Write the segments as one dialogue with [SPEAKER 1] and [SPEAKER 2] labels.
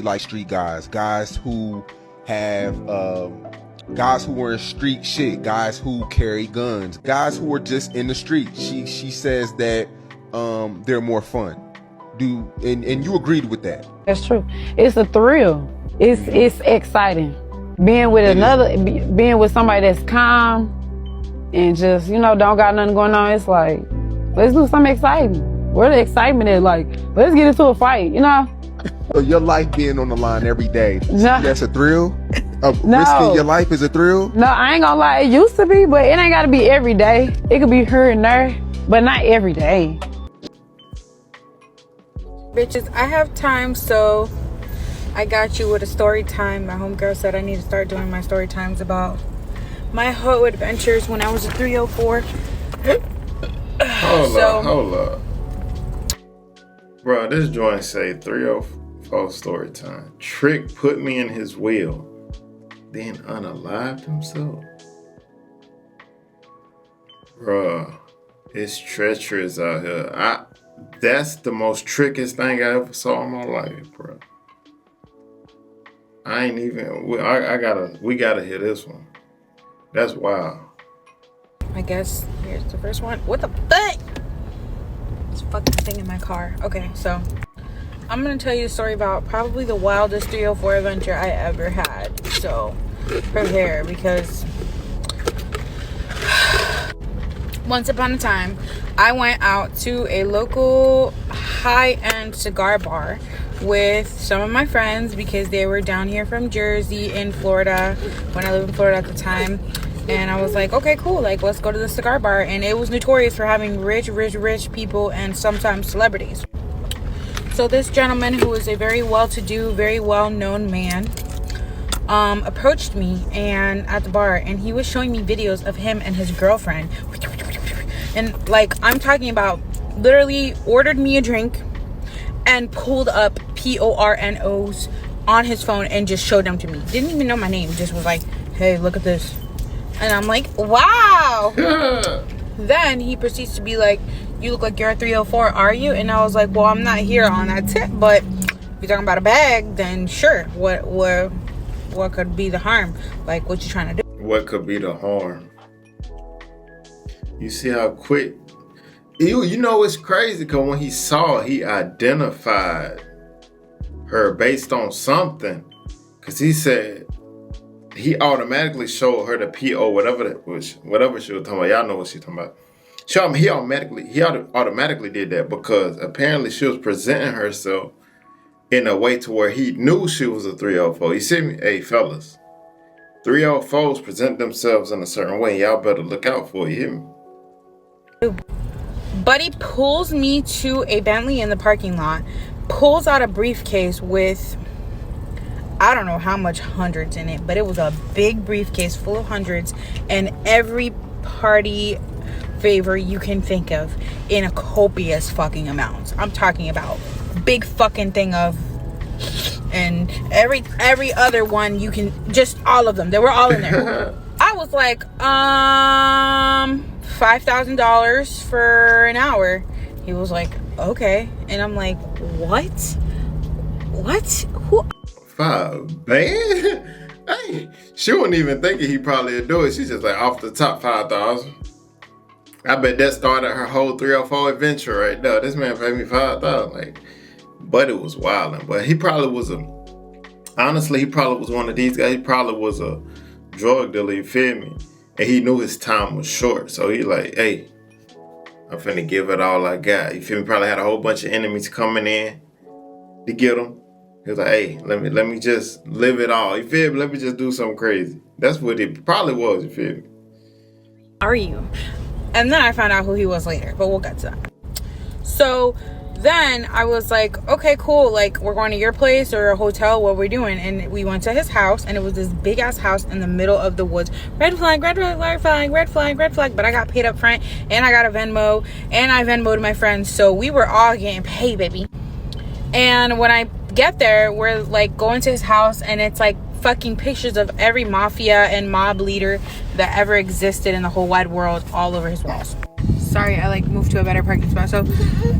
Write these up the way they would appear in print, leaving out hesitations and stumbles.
[SPEAKER 1] like street guys, guys who have guys who are in street shit, guys who carry guns, guys who are just in the street. She says that they're more fun. And you agreed with that?
[SPEAKER 2] That's true. It's a thrill. It's exciting. Being with somebody that's calm and just, you know, don't got nothing going on. It's like, let's do something exciting. Where the excitement is, like, let's get into a fight, you know?
[SPEAKER 1] So your life being on the line every day,
[SPEAKER 2] no.
[SPEAKER 1] That's a thrill?
[SPEAKER 2] No.
[SPEAKER 1] Risking your life is a thrill?
[SPEAKER 2] No, I ain't gonna lie, it used to be, but it ain't gotta be every day. It could be here and there, but not every day.
[SPEAKER 3] Bitches, I have time, so I got you with a story time. My homegirl said I need to start doing my story times about my whole adventures when I was a 304.
[SPEAKER 4] Hold up. Bro, this joint say 304 story time. Trick put me in his wheel, then unalived himself. Bro, it's treacherous out here. That's the most trickiest thing I ever saw in my life, bro. I ain't even. We gotta hear this one. That's wild.
[SPEAKER 3] I guess here's the first one. What the fuck? This fucking thing in my car. Okay, so I'm gonna tell you a story about probably the wildest 304 adventure I ever had. So prepare, because once upon a time, I went out to a local high-end cigar bar with some of my friends because they were down here from Jersey in Florida when I lived in Florida at the time. And I was like, okay, cool, like, let's go to the cigar bar. And it was notorious for having rich people and sometimes celebrities. So this gentleman, who is a very well-to-do, very well-known man, approached me and at the bar, and he was showing me videos of him and his girlfriend. And like, I'm talking about, literally ordered me a drink and pulled up pornos on his phone and just showed them to me. Didn't even know my name, just was like, hey, look at this. And I'm like, wow. Then he proceeds to be like, you look like you're a 304, are you? And I was like, well, I'm not here on that tip, but if you're talking about a bag, then sure. What could be the harm? Like, what you trying to do?
[SPEAKER 4] What could be the harm? You see how quick. You know it's crazy, because when he saw it, he identified her based on something. Because he said he automatically showed her the PO, whatever she was talking about. Y'all know what she's talking about. He automatically did that because apparently she was presenting herself in a way to where he knew she was a 304. You see me? Hey, fellas. 304s present themselves in a certain way. Y'all better look out for it. You hear me?
[SPEAKER 3] Buddy pulls me to a Bentley in the parking lot, pulls out a briefcase with, I don't know how much hundreds in it, but it was a big briefcase full of hundreds and every party favor you can think of in a copious fucking amount. I'm talking about big fucking thing of, and every other one you can, just all of them. They were all in there. I was like, $5,000 for an hour. He was like, okay. And I'm like, what? Who?
[SPEAKER 4] $5 band? Hey, she wasn't even thinking he probably would do it. She's just like, off the top, 5,000. I bet that started her whole 304 adventure right there. This man paid me 5,000. Like, but it was wilding. But he probably was honestly, one of these guys. He probably was a drug dealer, you feel me? And he knew his time was short. So he like, hey, I'm finna give it all I got. You feel me? Probably had a whole bunch of enemies coming in to get him. He was like, hey, let me just live it all. You feel me? Let me just do something crazy. That's what it probably was, you feel me?
[SPEAKER 3] Are you? And then I found out who he was later, but we'll get to that. So then I was like, okay, cool. Like, we're going to your place or a hotel. What we're doing? And we went to his house, and it was this big ass house in the middle of the woods. Red flag, red flag, red flag, red flag, red flag. But I got paid up front, and I got a Venmo, and I Venmo'd my friends. So we were all getting paid, baby. And when I get there, we're like going to his house, and it's like fucking pictures of every mafia and mob leader that ever existed in the whole wide world all over his walls. Sorry, I like moved to a better parking spot. So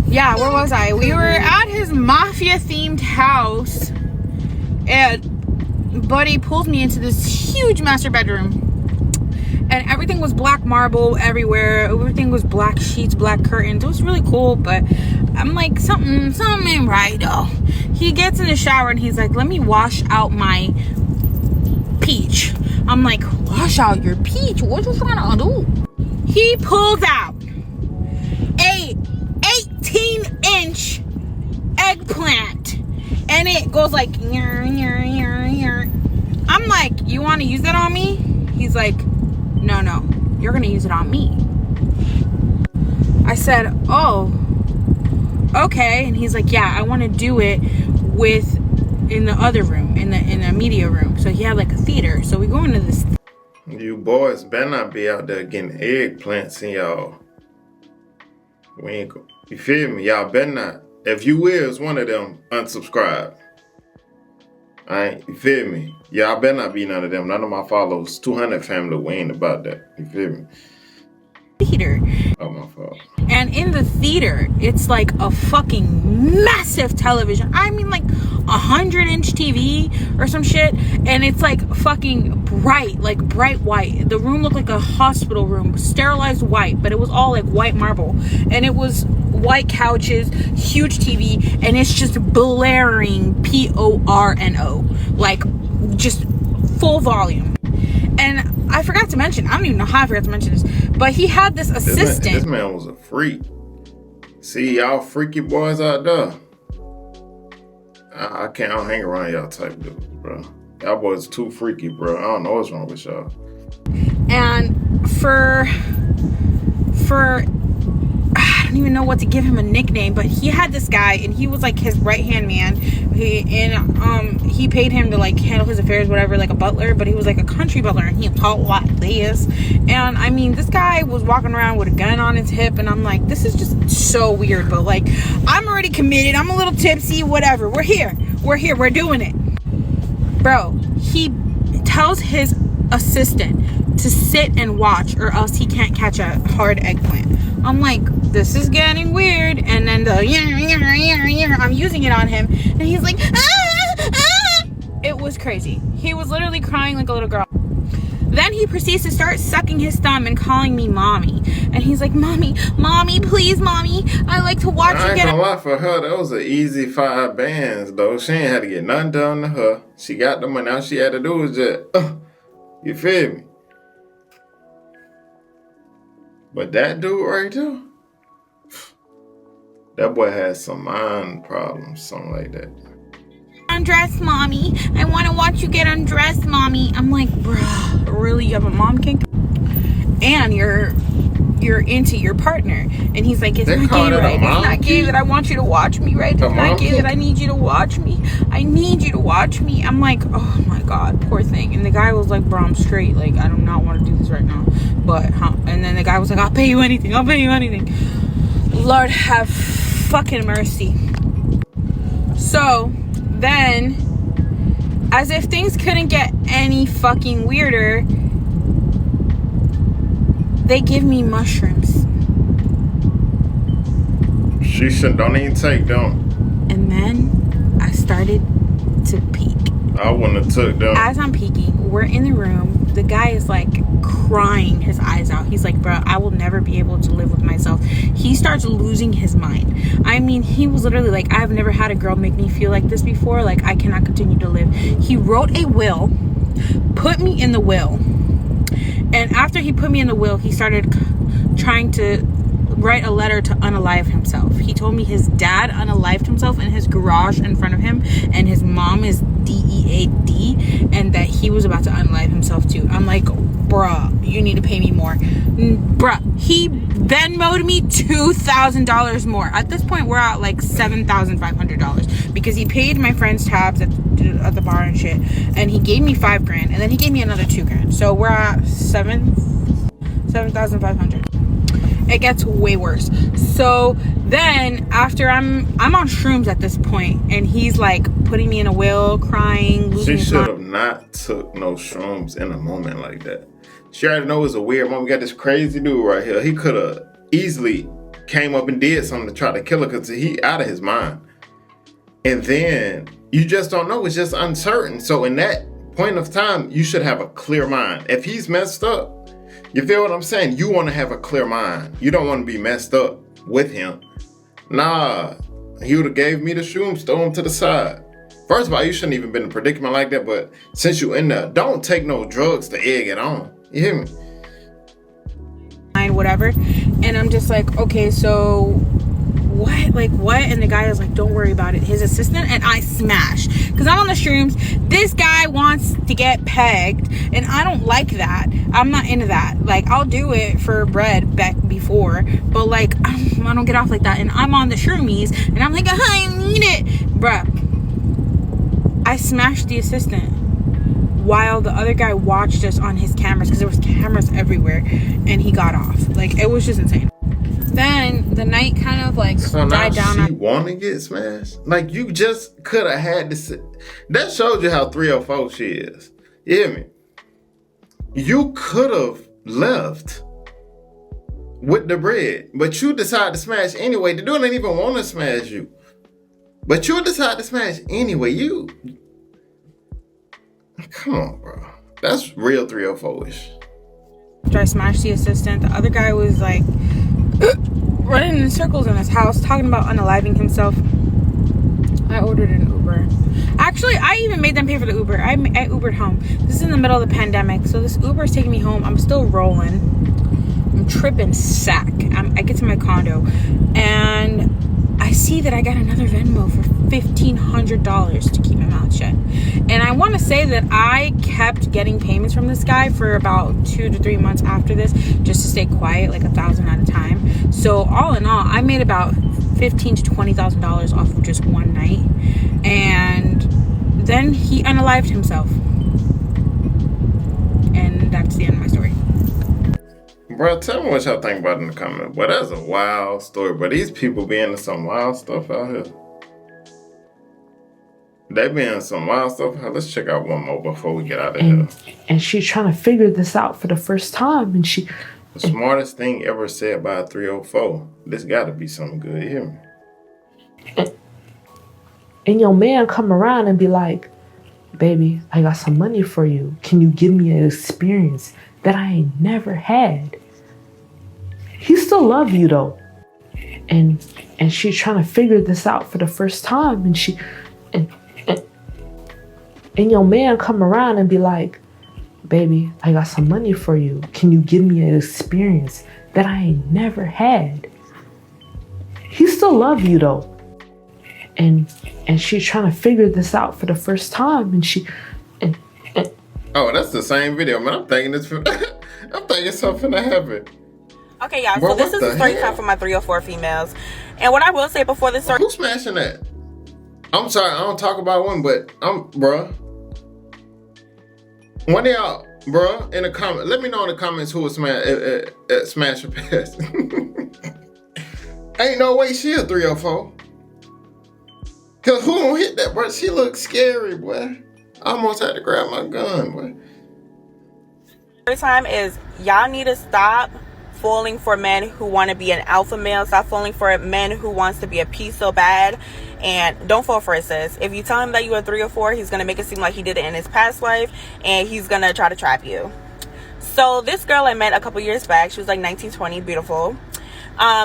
[SPEAKER 3] yeah, where was I? We were at his mafia themed house, And Buddy pulls me into this huge master bedroom. And everything was black marble everywhere. Everything was black sheets, black curtains. It was really cool, but I'm like, something ain't right though. He gets in the shower and he's like, let me wash out my peach. I'm like, wash out your peach? What you trying to do? He pulls out a 18-inch eggplant and it goes like, I'm like, you want to use that on me? He's like, no, you're gonna use it on me. I said, oh, okay. And he's like, yeah, I want to do it in the other room, in the media room. So he had like a theater. So we go into this.
[SPEAKER 4] You boys better not be out there getting eggplants in y'all. We ain't go. You feel me? Y'all better not. If you is one of them, unsubscribe. Alright, you feel me? Y'all better not be none of them. None of my followers. 200 family, we ain't about that. You feel me?
[SPEAKER 3] Theater.
[SPEAKER 4] Oh, my fault.
[SPEAKER 3] And in the theater, it's like a fucking massive television. I mean, like 100-inch TV or some shit. And it's like fucking bright, like bright white. The room looked like a hospital room, sterilized white, but it was all like white marble. And it was white couches, huge TV, and it's just blaring porno, like just full volume. And I forgot to mention, I don't even know how I forgot to mention this, but he had this assistant.
[SPEAKER 4] This man was a freak. See, y'all freaky boys out there. I don't hang around y'all type dudes, bro. Y'all boys too freaky, bro. I don't know what's wrong with y'all.
[SPEAKER 3] And for I don't even know what to give him a nickname, but he had this guy and he was like his right hand man. He paid him to like handle his affairs, whatever, like a butler, but he was like a country butler and he talked like this. And I mean, this guy was walking around with a gun on his hip, and I'm like, this is just so weird. But like, I'm already committed. I'm a little tipsy, whatever. We're here. We're doing it, bro. He tells his assistant to sit and watch, or else he can't catch a hard eggplant. I'm like, this is getting weird. And then I'm using it on him, and he's like, ah. It was crazy. He was literally crying like a little girl. Then he proceeds to start sucking his thumb and calling me mommy. And he's like, mommy, please, mommy. I like to watch you get.
[SPEAKER 4] I ain't gonna lie, for her, that was an easy 5 bands, though. She ain't had to get nothing done to her. She got the money. All she had to do was just, you feel me? But that dude right there, that boy has some mind problems, something like that.
[SPEAKER 3] Undressed, mommy. I want to watch you get undressed, mommy. I'm like, bruh, really? You have a mom kink? And you're into your partner. And he's like, it's not gay, right? It's not gay that I want you to watch me, right? It's not gay that I need you to watch me. I need you to watch me. I'm like, oh my God, poor thing. And the guy was like, bro, I'm straight. Like, I do not want to do this right now. But, and then the guy was like, I'll pay you anything. Lord have fucking mercy. So then, as if things couldn't get any fucking weirder, they give me mushrooms.
[SPEAKER 4] She said, don't even take them.
[SPEAKER 3] And then I started to peek.
[SPEAKER 4] I wouldn't have took them.
[SPEAKER 3] As I'm peeking, we're in the room. The guy is like crying his eyes out. He's like, bro, I will never be able to live with myself. He starts losing his mind. I mean, he was literally like, I've never had a girl make me feel like this before. Like, I cannot continue to live. He wrote a will, put me in the will. And after he put me in the will, he started trying to write a letter to unalive himself. He told me his dad unalived himself in his garage in front of him, and his mom is DEAD, and that he was about to unalive himself too. I'm like, bruh, you need to pay me more. Bruh, he Venmo'd me $2,000 more. At this point, we're at like $7,500 because he paid my friend's tabs at the bar and shit, and he gave me $5,000, and then he gave me another $2,000. So we're at $7,500. It gets way worse. So then after I'm on shrooms at this point, and he's like putting me in a will, crying.
[SPEAKER 4] She should have not took no shrooms in a moment like that. She already know it's a weird moment. We got this crazy dude right here. He could have easily came up and did something to try to kill her because he out of his mind. And then You just don't know. It's just uncertain. So in that point of time, you should have a clear mind. If he's messed up, you feel what I'm saying? You want to have a clear mind. You don't want to be messed up with him. Nah, he would have gave me the shrooms, throw him to the side. First of all, you shouldn't even been in a predicament like that. But since you in there, don't take no drugs to egg it on. You hear me?
[SPEAKER 3] Whatever. And I'm just like, okay, so what? Like, what? And the guy is like, don't worry about it. His assistant, and I smash. Because I'm on the shrooms. This guy wants to get pegged, and I don't like that. I'm not into that. Like, I'll do it for bread back before, but like, I don't get off like that. And I'm on the shroomies, and I'm like, I need it. Bruh. I smashed the assistant while the other guy watched us on his cameras, because there was cameras everywhere, and he got off. Like, it was just insane. Then the night kind of like died down.
[SPEAKER 4] She want to get smashed? Like, you just could have had to sit. That shows you how 304 she is. You hear me? You could have left with the bread, but you decided to smash anyway. The dude didn't even want to smash you, but you decided to smash anyway. You, come on, bro. That's real 304-ish.
[SPEAKER 3] After I smashed the assistant, the other guy was like running in circles in his house, talking about unaliving himself. I ordered an Uber. Actually, I even made them pay for the Uber. I Ubered home. This is in the middle of the pandemic, so this Uber is taking me home. I'm still rolling. I'm tripping sack. I get to my condo, and I see that I got another Venmo for $1,500 to keep my mouth shut. And I want to say that I kept getting payments from this guy for about 2 to 3 months after this, just to stay quiet, like $1,000 at a time. So all in all, I made about $15,000 to $20,000 off of just one night. And then he unalived himself. And that's the end of my story.
[SPEAKER 4] Bro, tell me what y'all think about it in the comments. But that's a wild story. But these people be into some wild stuff out here. They be in some wild stuff. Let's check out one more before we get out of here.
[SPEAKER 5] And she's trying to figure this out for the first time. And
[SPEAKER 4] the smartest thing ever said by a 304. This got to be something good. You hear me?
[SPEAKER 5] And your man come around and be like, baby, I got some money for you. Can you give me an experience that I ain't never had? He still love you though. And she's trying to figure this out for the first time. And your man come around and be like, baby, I got some money for you. Can you give me an experience that I ain't never had? He still love you though. And she's trying to figure this out for the first time.
[SPEAKER 4] Oh, that's the same video, man. I'm thinking something to happen.
[SPEAKER 6] Okay, y'all. So this is the story time for my 304 females. And what I will say before this story.
[SPEAKER 4] Who's smashing that? I'm sorry, I don't talk about one, but bruh. One of y'all, bruh, in the comment, let me know in the comments who was smash or pass. Ain't no way she a 304. Cause who don't hit that, bro? She looks scary, boy. I almost had to grab my gun, boy.
[SPEAKER 6] Story time is y'all need to stop falling for men who want to be an alpha male. Stop falling for men who wants to be a piece so bad. And don't fall for it, sis. If you tell him that you're a 304, he's going to make it seem like he did it in his past life. And he's going to try to trap you. So this girl I met a couple years back, she was like 19, 20, beautiful.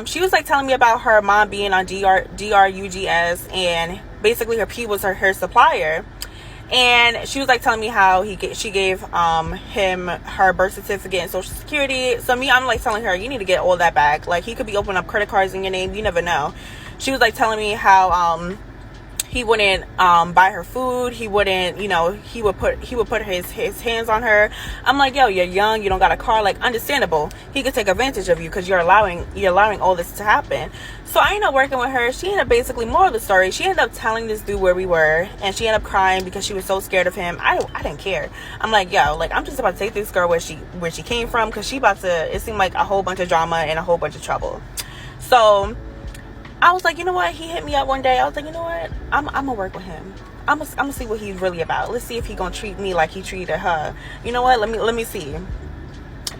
[SPEAKER 6] She was like telling me about her mom being on DRUGS. And basically her P was her supplier. And she was like telling me how she gave him her birth certificate and social security. So I'm like telling her, you need to get all that back. Like, he could be opening up credit cards in your name. You never know. She was like telling me how he wouldn't buy her food. He wouldn't, he would put his hands on her. I'm like, yo, you're young. You don't got a car. Like, understandable. He could take advantage of you because you're allowing all this to happen. So I ended up working with her. She ended up basically, more of the story, she ended up telling this dude where we were, and she ended up crying because she was so scared of him. I didn't care. I'm like, yo, like, I'm just about to take this girl where she came from, because she about to, it seemed like a whole bunch of drama and a whole bunch of trouble. So I was like, you know what? He hit me up one day. I was like, you know what? I'm gonna work with him. I'm gonna see what he's really about. Let's see if he gonna treat me like he treated her. You know what? Let me see.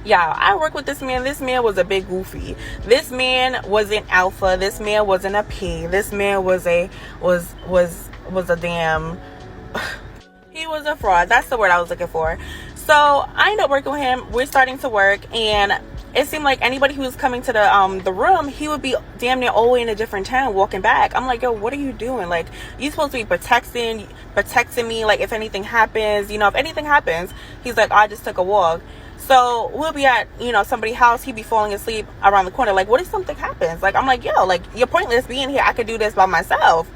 [SPEAKER 6] Y'all, I work with this man. This man was a big goofy. This man wasn't alpha. This man wasn't a P. This man was was a damn... He was a fraud. That's the word I was looking for. So I ended up working with him. We're starting to work, and it seemed like anybody who was coming to the room, he would be damn near all the way in a different town walking back. I'm like, yo, what are you doing? Like, you supposed to be protecting me. Like, if anything happens, if anything happens, he's like, I just took a walk. So we'll be at, somebody's house. He'd be falling asleep around the corner. Like, what if something happens? Like, I'm like, yo, like, you're pointless being here. I could do this by myself.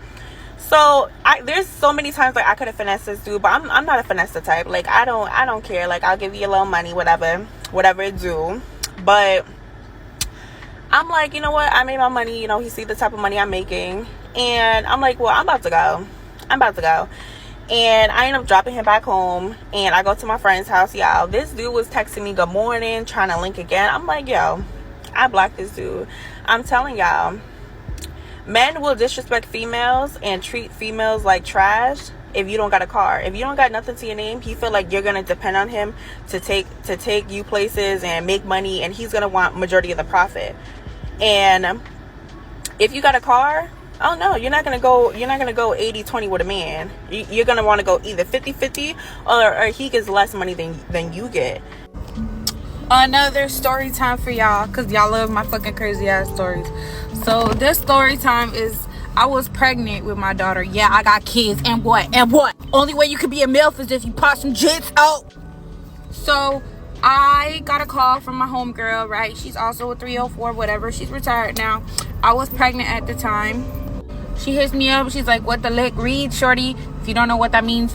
[SPEAKER 6] So there's so many times like I could have finessed this dude, but I'm not a finesse type. Like, I don't care. Like, I'll give you a little money, whatever it do. But I'm like, you know what? I made my money. He see the type of money I'm making, and I'm like, well, I'm about to go. And I end up dropping him back home, and I go to my friend's house. Y'all, this dude was texting me good morning, trying to link again. I'm like, yo, I blocked this dude. I'm telling y'all, men will disrespect females and treat females like trash if you don't got a car. If you don't got nothing to your name, he feel like you're gonna depend on him to take you places and make money, and he's gonna want majority of the profit. And if you got a car, oh no, you're not gonna go 80-20 with a man. You're gonna want to go either 50-50 or he gets less money than you get.
[SPEAKER 3] Another story time for y'all, because y'all love my fucking crazy ass stories. So this story time is, I was pregnant with my daughter. Yeah, I got kids. And what? Only way you could be a MILF is if you pop some jits out. So I got a call from my homegirl, right? She's also a 304, whatever. She's retired now. I was pregnant at the time. She hits me up. She's like, what the lick? Read, shorty. If you don't know what that means,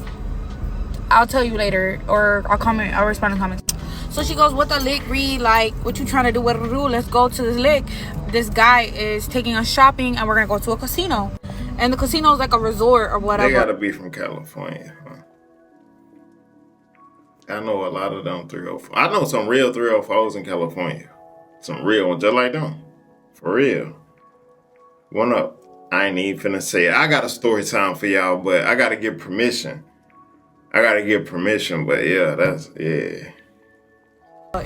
[SPEAKER 3] I'll tell you later. Or I'll respond in comments. So she goes, what the lick? Read, like, what you trying to do? What to do? Let's go to this lick. This guy is taking us shopping, and we're going to go to a casino. And the casino is like a resort or whatever.
[SPEAKER 4] They got to be from California, huh? I know a lot of them 304. I know some real 304s in California. Some real ones, just like them. For real. One up. I ain't even finna say it. I got a story time for y'all, but I got to get permission. But yeah.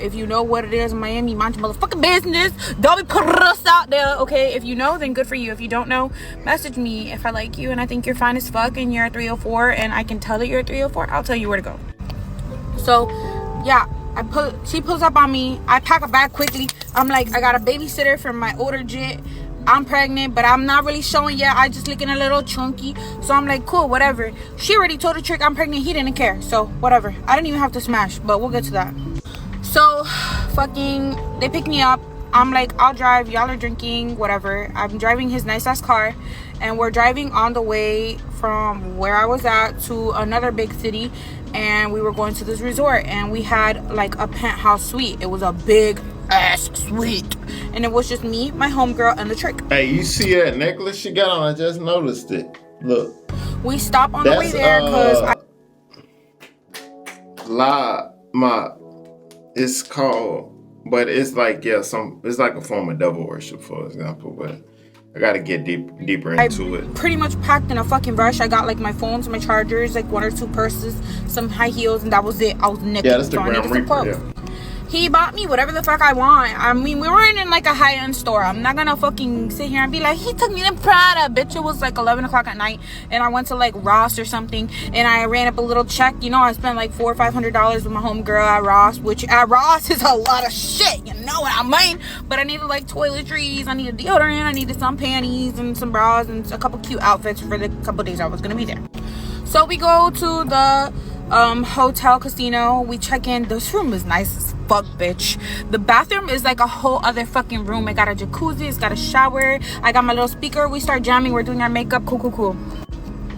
[SPEAKER 3] If you know what it is in Miami, mind your motherfucking business. Don't be putting us out there, okay? If you know, then good for you. If you don't know, message me. If I like you and I think you're fine as fuck and you're a 304 and I can tell that you're a 304, I'll tell you where to go. So, yeah, she pulls up on me. I pack a bag quickly. I'm like, I got a babysitter from my older jit. I'm pregnant, but I'm not really showing yet. I just looking a little chunky. So I'm like, cool, whatever. She already told the trick I'm pregnant. He didn't care. So, whatever. I didn't even have to smash, but we'll get to that. So, they pick me up. I'm like, I'll drive. Y'all are drinking, whatever. I'm driving his nice-ass car. And we're driving on the way from where I was at to another big city. And we were going to this resort. And we had, like, a penthouse suite. It was a big-ass suite. And it was just me, my homegirl, and the trick.
[SPEAKER 4] Hey, you see that necklace she got on? I just noticed it. Look.
[SPEAKER 3] We stopped on the way there because
[SPEAKER 4] it's called, but it's like, it's like a form of devil worship, for example, but I gotta get deeper into it.
[SPEAKER 3] Pretty much packed in a fucking rush. I got like my phones, my chargers, like 1 or 2 purses, some high heels, and that was it. I was naked.
[SPEAKER 4] Yeah, that's the Grand Reaper, yeah.
[SPEAKER 3] He bought me whatever the fuck I want. I mean, we weren't in like a high-end store. I'm not gonna fucking sit here and be like, he took me to Prada. Bitch, it was like 11 o'clock at night. And I went to like Ross or something. And I ran up a little check. I spent like $400 or $500 with my homegirl at Ross. Which at Ross is a lot of shit. You know what I mean? But I needed like toiletries. I needed deodorant. I needed some panties and some bras. And a couple cute outfits for the couple days I was gonna be there. So we go to the hotel casino. We check in. This room is nice as fuck, bitch. The bathroom is like a whole other fucking room. It got a jacuzzi, it's got a shower. I got my little speaker. We start jamming. We're doing our makeup. Cool.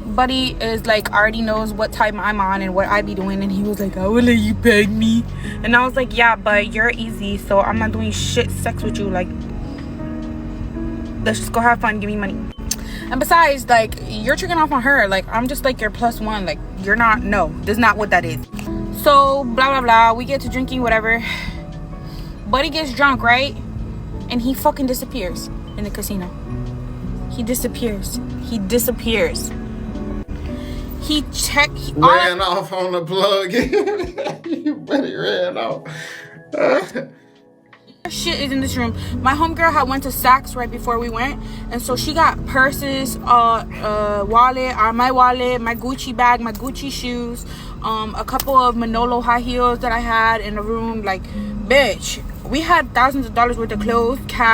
[SPEAKER 3] Buddy is like, already knows what time I'm on and what I be doing, and he was like, I will let you beg me. And I was like, yeah, but you're easy, so I'm not doing shit sex with you. Like, let's just go have fun, give me money. And besides, like, you're tricking off on her. Like, I'm just like your plus one. Like, you're not. No, that's not what that is. So blah blah blah, we get to drinking, whatever. Buddy gets drunk, right? And he fucking disappears in the casino. He disappears. He
[SPEAKER 4] ran off on the plug. You bet he ran off.
[SPEAKER 3] shit is in this room. My homegirl had went to Saks right before we went, and so she got purses, wallet, my wallet, my Gucci bag, my Gucci shoes, a couple of Manolo high heels that I had in the room. Like, bitch, we had thousands of dollars worth of clothes, cash.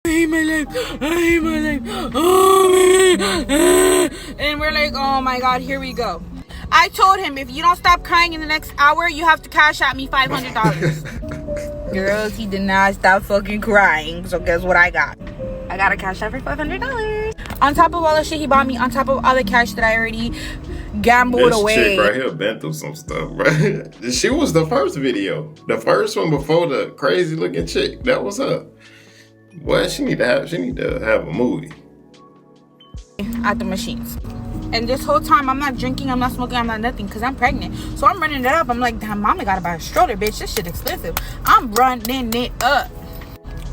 [SPEAKER 3] I hate my life. I hate my life. Oh, man. And we're like, oh my God, here we go. I told him, if you don't stop crying in the next hour, you have to cash out me $500. Girls, he did not stop fucking crying. So guess what I got? I got a cash out for $500. On top of all the shit he bought me, on top of all the cash that I already gambled
[SPEAKER 4] this
[SPEAKER 3] away.
[SPEAKER 4] This chick right here been through some stuff, bro. She was the first video. The first one before the crazy looking chick. That was her. Well, she need to have a movie
[SPEAKER 3] at the machines. And this whole time, I'm not drinking, I'm not smoking, I'm not nothing, because I'm pregnant. So I'm running it up. I'm like, damn, mama gotta buy a stroller, bitch. This shit expensive. I'm running it up.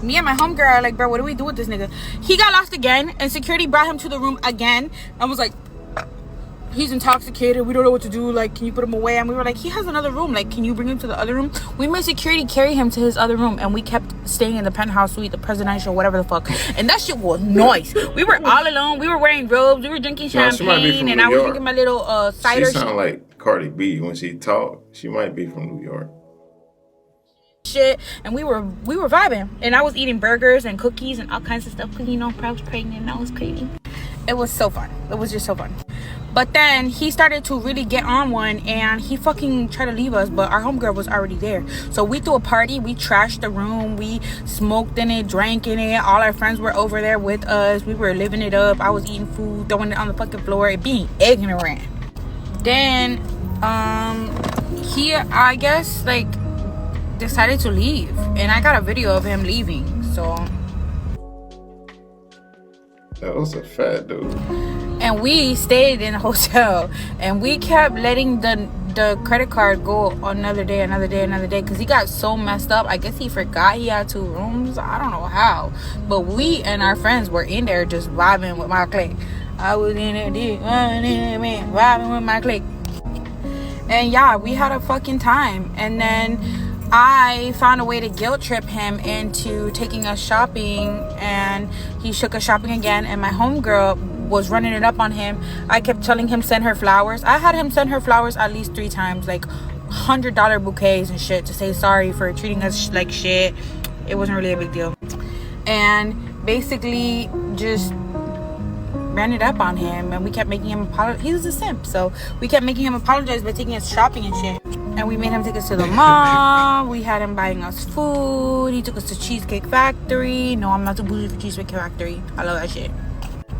[SPEAKER 3] Me and my homegirl are like, bro, what do we do with this nigga? He got lost again, and security brought him to the room again. I was like, he's intoxicated, we don't know what to do, like, can you put him away? And we were like, he has another room, like, can you bring him to the other room? We made security carry him to his other room, and we kept staying in the penthouse suite, the presidential, whatever the fuck. And that shit was nice. We were all alone, we were wearing robes, we were drinking champagne, and I was drinking my little cider.
[SPEAKER 4] She sound like Cardi B when she talk. She might be from New York.
[SPEAKER 3] Shit, and we were vibing, and I was eating burgers and cookies and all kinds of stuff, because, you know, I was pregnant and I was crazy. It was so fun. It was just so fun. But then he started to really get on one, and he fucking tried to leave us, but our homegirl was already there. So we threw a party, we trashed the room, we smoked in it, drank in it. All our friends were over there with us. We were living it up. I was eating food, throwing it on the fucking floor, and being ignorant. Then he, I guess, like, decided to leave, and I got a video of him leaving. So
[SPEAKER 4] that was a fat dude.
[SPEAKER 3] And we stayed in a hotel, and we kept letting the credit card go another day, because he got so messed up. I guess he forgot he had 2 rooms. I don't know how, but we and our friends were in there just vibing with my clique. I was in there vibing with my clique, and yeah, we had a fucking time. And then I found a way to guilt trip him into taking us shopping, and he shook us shopping again, and my homegirl was running it up on him. I kept telling him send her flowers. I had him send her flowers at least 3 times, like $100 bouquets and shit, to say sorry for treating us like shit. It wasn't really a big deal. And basically just ran it up on him, and we kept making him apologize. He was a simp, so we kept making him apologize by taking us shopping and shit. And we made him take us to the mall. We had him buying us food. He took us to Cheesecake Factory. No, I'm not too bougie for Cheesecake Factory. I love that shit.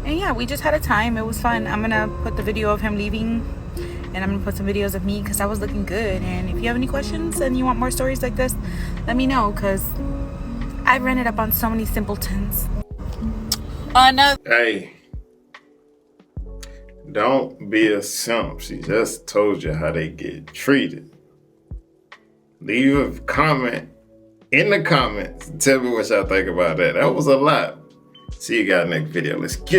[SPEAKER 3] And yeah, we just had a time. It was fun. I'm gonna put the video of him leaving, and I'm gonna put some videos of me because I was looking good. And if you have any questions and you want more stories like this, let me know, because I've ran it up on so many simpletons.
[SPEAKER 4] Hey, don't be a simp. She just told you how they get treated. Leave a comment in the comments. Tell me what y'all think about that. That was a lot. See you guys next video. Let's get